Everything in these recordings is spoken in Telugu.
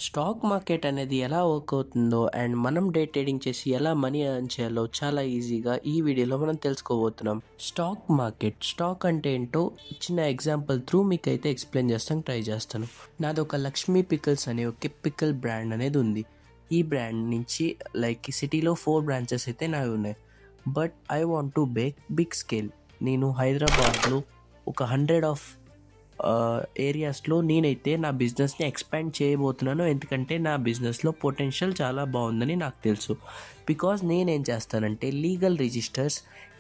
స్టాక్ మార్కెట్ అనేది ఎలా వర్క్ అవుతుందో అండ్ మనం డే ట్రేడింగ్ చేసి ఎలా మనీ ఎర్న్ చేయాలో చాలా ఈజీగా ఈ వీడియోలో మనం తెలుసుకోబోతున్నాం. స్టాక్ అంటే ఏంటో చిన్న ఎగ్జాంపుల్ త్రూ మీకు అయితే ఎక్స్ప్లెయిన్ చేస్తాను ట్రై చేస్తాను. నాది ఒక లక్ష్మీ పికిల్స్ అనే ఒక పికిల్ బ్రాండ్ అనేది ఉంది. ఈ బ్రాండ్ నుంచి సిటీలో 4 బ్రాంచెస్ అయితే నావి ఉన్నాయి. But I want to big scale. నేను హైదరాబాద్లో ఒక 100 ఆఫ్ ఏరియాస్లో నేనైతే నా బిజినెస్ని ఎక్స్పాండ్ చేయబోతున్నాను. ఎందుకంటే నా బిజినెస్లో పొటెన్షియల్ చాలా బాగుందని నాకు తెలుసు. బికాజ్ నేనేం చేస్తానంటే legal registers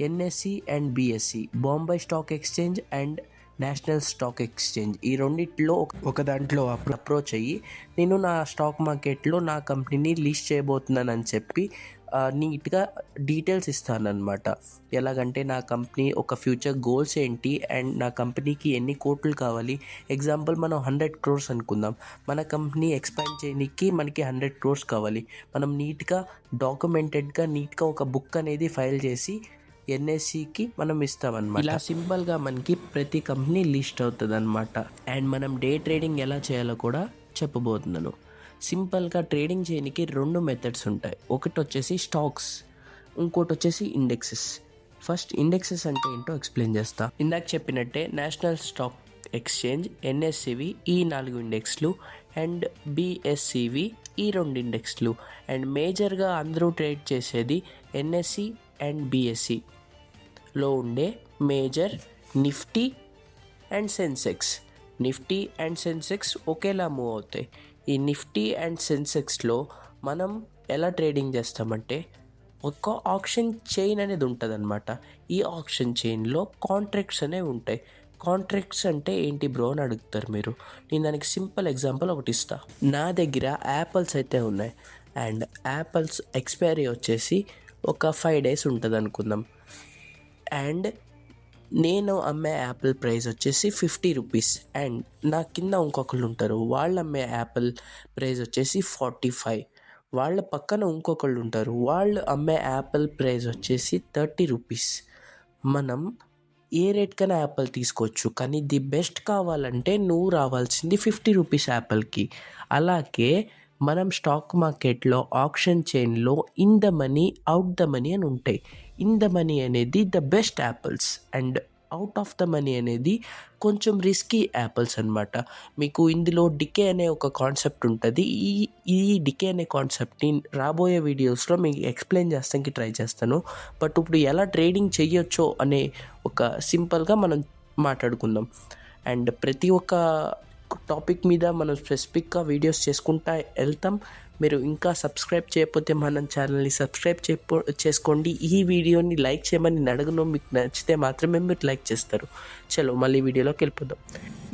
NSC and BSC, Bombay Stock Exchange and National Stock Exchange, ఈ రెండిట్లో ఒక దాంట్లో అప్రోచ్ అయ్యి నేను నా స్టాక్ మార్కెట్లో నా కంపెనీని లిస్ట్ చేయబోతున్నానని చెప్పి నీట్గా డీటెయిల్స్ ఇస్తానన్నమాట. ఎలాగంటే నా కంపెనీ ఒక ఫ్యూచర్ గోల్స్ ఏంటి అండ్ నా కంపెనీకి ఎన్ని కోట్లు కావాలి. ఎగ్జాంపుల్ మనం 100 crores అనుకుందాం. మన కంపెనీ ఎక్స్పాండ్ చేయడానికి మనకి 100 crores కావాలి. మనం నీట్గా డాక్యుమెంటెడ్గా నీట్గా ఒక బుక్ అనేది ఫైల్ చేసి ఎన్ఎస్సికి మనం ఇస్తామన్నమాట. ఇలా సింపుల్గా మనకి ప్రతి కంపెనీ లిస్ట్ అవుతుంది అనమాట. అండ్ మనం డే ట్రేడింగ్ ఎలా చేయాలో కూడా చెప్పబోతున్నాను. సింపుల్గా ట్రేడింగ్ చేయడానికి 2 మెథడ్స్ ఉంటాయి. ఒకటి వచ్చేసి స్టాక్స్, ఇంకోటి వచ్చేసి ఇండెక్సెస్. ఫస్ట్ ఇండెక్సెస్ అంటే ఏంటో ఎక్స్ప్లెయిన్ చేస్తా. ఇందాక చెప్పినట్టే నేషనల్ స్టాక్ ఎక్స్చేంజ్, ఎన్ఎస్సివి ఈ 4 ఇండెక్స్లు అండ్ బిఎస్సివి ఈ 2 ఇండెక్స్లు. అండ్ మేజర్గా అందరూ ట్రేడ్ చేసేది ఎన్ఎస్సి అండ్ బిఎస్సిలో ఉండే major Nifty and Sensex. Nifty and Sensex ఒకేలా మూవ్ అవుతాయి. ఈ నిఫ్టీ అండ్ సెన్సెక్స్లో మనం ఎలా ట్రేడింగ్ చేస్తామంటే ఒక ఆప్షన్ చైన్ అనేది ఉంటుంది అనమాట. ఈ ఆప్షన్ చైన్లో కాంట్రాక్ట్స్ అనేవి ఉంటాయి. కాంట్రాక్ట్స్ అంటే ఏంటి బ్రో అని అడుగుతారు మీరు. నేను దానికి సింపుల్ ఎగ్జాంపుల్ ఒకటి ఇస్తా. నా దగ్గర యాపిల్స్ అయితే ఉన్నాయి అండ్ యాపిల్స్ ఎక్స్పైరీ వచ్చేసి ఒక 5 days ఉంటుంది అనుకుందాం. అండ్ నేను అమ్మే యాపిల్ ప్రైస్ వచ్చేసి 50 rupees అండ్ నా కింద ఇంకొకళ్ళు ఉంటారు, వాళ్ళు అమ్మే యాపిల్ ప్రైస్ వచ్చేసి 45. వాళ్ళ పక్కన ఇంకొకళ్ళు ఉంటారు, వాళ్ళు అమ్మే యాపిల్ ప్రైస్ వచ్చేసి 30 rupees. మనం ఏ రేట్ కన్నా యాపిల్ తీసుకోవచ్చు, కానీ ది బెస్ట్ కావాలంటే నువ్వు రావాల్సింది 50 rupees యాపిల్కి. అలాగే మనం స్టాక్ మార్కెట్లో ఆప్షన్ చైన్లో in the money out the money అని ఉంటాయి. ఇన్ ద మనీ అనేది the best apples and out of the money అనేది కొంచెం రిస్కీ యాపిల్స్ అనమాట. మీకు ఇందులో డికే అనే ఒక కాన్సెప్ట్ ఉంటుంది. ఈ డికే అనే కాన్సెప్ట్ని రాబోయే వీడియోస్లో మీకు ఎక్స్ప్లెయిన్ చేస్తానికి ట్రై చేస్తాను. బట్ ఇప్పుడు ఎలా ట్రేడింగ్ చేయొచ్చో అనే ఒక సింపుల్గా మనం మాట్లాడుకుందాం. అండ్ ప్రతి ఒక్క టాపిక్ మీద మనం స్పెసిఫిక్గా వీడియోస్ చేసుకుంటా వెళ్తాం. మీరు ఇంకా సబ్స్క్రైబ్ చేయకపోతే మన ఛానల్ని సబ్స్క్రైబ్ చేసుకోండి. ఈ వీడియోని లైక్ చేయమని నేను అడగను, మీకు నచ్చితే మాత్రమే మీరు లైక్ చేస్తారు. చలో మళ్ళీ వీడియోలోకి వెళ్ళిపోదాం.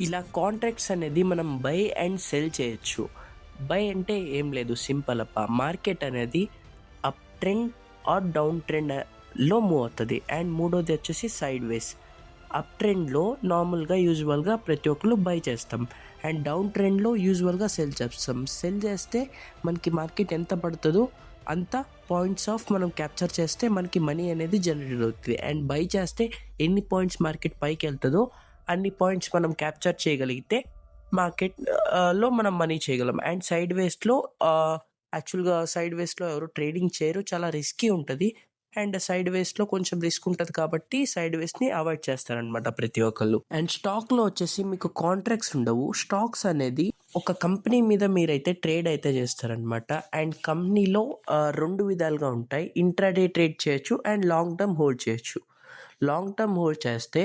ఇలా కాంట్రాక్ట్స్ అనేది మనం బై అండ్ సెల్ చేయొచ్చు. బై అంటే ఏం లేదు, సింపుల్ అప్ప. మార్కెట్ అనేది అప్ ట్రెండ్ ఆర్ డౌన్ ట్రెండ్లో మూవ్ అవుతుంది. అండ్ మూడోది వచ్చేసి సైడ్ వేస్. అప్ ట్రెండ్లో నార్మల్గా యూజువల్గా ప్రతి ఒక్కరు బై చేస్తాం అండ్ డౌన్ ట్రెండ్లో యూజువల్గా సెల్ చేస్తాం. సెల్ చేస్తే మనకి మార్కెట్ ఎంత పడుతుందో అంత పాయింట్స్ ఆఫ్ మనం క్యాప్చర్ చేస్తే మనకి మనీ అనేది జనరేట్ అవుతుంది. అండ్ బై చేస్తే ఎన్ని పాయింట్స్ మార్కెట్ పైకి వెళ్తుందో అన్ని పాయింట్స్ మనం క్యాప్చర్ చేయగలిగితే మార్కెట్లో మనం మనీ చేయగలం. అండ్ సైడ్ వేస్లో యాక్చువల్గా సైడ్ వేస్లో ఎవరు ట్రేడింగ్ చేయరు, చాలా రిస్కీ ఉంటుంది. అండ్ సైడ్ వేస్లో కొంచెం రిస్క్ ఉంటుంది కాబట్టి సైడ్ వేస్ని అవాయిడ్ చేస్తారనమాట ప్రతి ఒక్కళ్ళు. అండ్ స్టాక్లో వచ్చేసి మీకు కాంట్రాక్ట్స్ ఉండవు. స్టాక్స్ అనేది ఒక కంపెనీ మీద మీరైతే ట్రేడ్ అయితే చేస్తారనమాట. అండ్ కంపెనీలో 2 విధాలుగా ఉంటాయి. ఇంట్రాడే ట్రేడ్ చేయొచ్చు అండ్ లాంగ్ టర్మ్ హోల్డ్ చేయొచ్చు. లాంగ్ టర్మ్ హోల్డ్ చేస్తే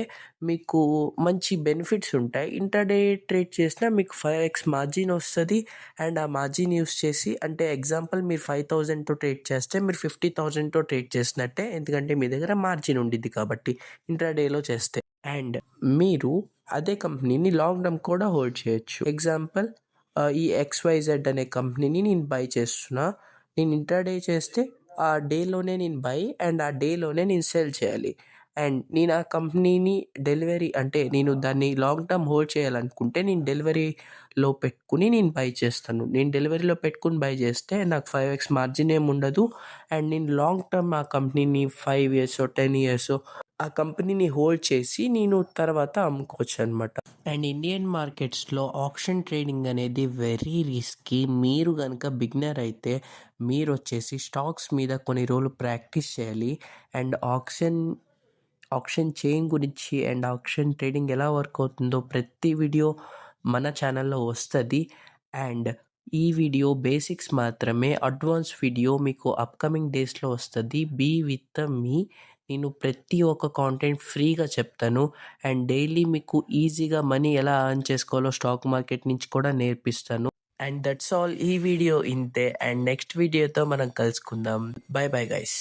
మీకు మంచి బెనిఫిట్స్ ఉంటాయి. ఇంట్రాడే ట్రేడ్ చేసినా మీకు 5x మార్జిన్ వస్తుంది. అండ్ ఆ మార్జిన్ యూస్ చేసి, అంటే ఎగ్జాంపుల్ మీరు 5,000తో ట్రేడ్ చేస్తే మీరు 50,000తో ట్రేడ్ చేసినట్టే, ఎందుకంటే మీ దగ్గర మార్జిన్ ఉండిద్ది కాబట్టి ఇంట్రాడేలో చేస్తే. అండ్ మీరు అదే కంపెనీని లాంగ్ టర్మ్ కూడా హోల్డ్ చేయొచ్చు. ఎగ్జాంపుల్ ఈ XYZ అనే కంపెనీని నేను బై చేస్తున్నా. నేను ఇంట్రాడే చేస్తే ఆ డేలోనే నేను బై అండ్ ఆ డేలోనే నేను సెల్ చేయాలి. అండ్ నేను ఆ కంపెనీని డెలివరీ అంటే నేను దాన్ని లాంగ్ టర్మ్ హోల్డ్ చేయాలనుకుంటే నేను డెలివరీలో పెట్టుకుని నేను బై చేస్తాను. నేను డెలివరీలో పెట్టుకుని బై చేస్తే నాకు 5x మార్జిన్ ఏమి ఉండదు. అండ్ నేను లాంగ్ టర్మ్ ఆ కంపెనీని 5 ఇయర్సో 10 ఇయర్సో ఆ కంపెనీని హోల్డ్ చేసి నేను తర్వాత అమ్ముకోవచ్చు అనమాట. అండ్ ఇండియన్ మార్కెట్స్లో ఆప్షన్ ట్రేడింగ్ అనేది వెరీ రిస్కీ. మీరు కనుక బిగినర్ అయితే మీరు వచ్చేసి స్టాక్స్ మీద కొన్ని రోజులు ప్రాక్టీస్ చేయాలి. అండ్ ఆప్షన్ చైన్ గురించి అండ్ ఆప్షన్ ట్రేడింగ్ ఎలా వర్క్ అవుతుందో ప్రతి వీడియో మన ఛానల్లో వస్తుంది. అండ్ ఈ వీడియో బేసిక్స్ మాత్రమే, అడ్వాన్స్ వీడియో మీకు అప్కమింగ్ డేస్లో వస్తుంది. Be with me. నేను ప్రతి ఒక్క కాంటెంట్ ఫ్రీగా చెప్తాను. అండ్ డైలీ మీకు ఈజీగా మనీ ఎలా ఎర్న్ చేసుకోవాలో స్టాక్ మార్కెట్ నుంచి కూడా నేర్పిస్తాను. And that's all. ఈ వీడియో ఇంతే. అండ్ నెక్స్ట్ వీడియోతో మనం కలుసుకుందాం. By bye guys.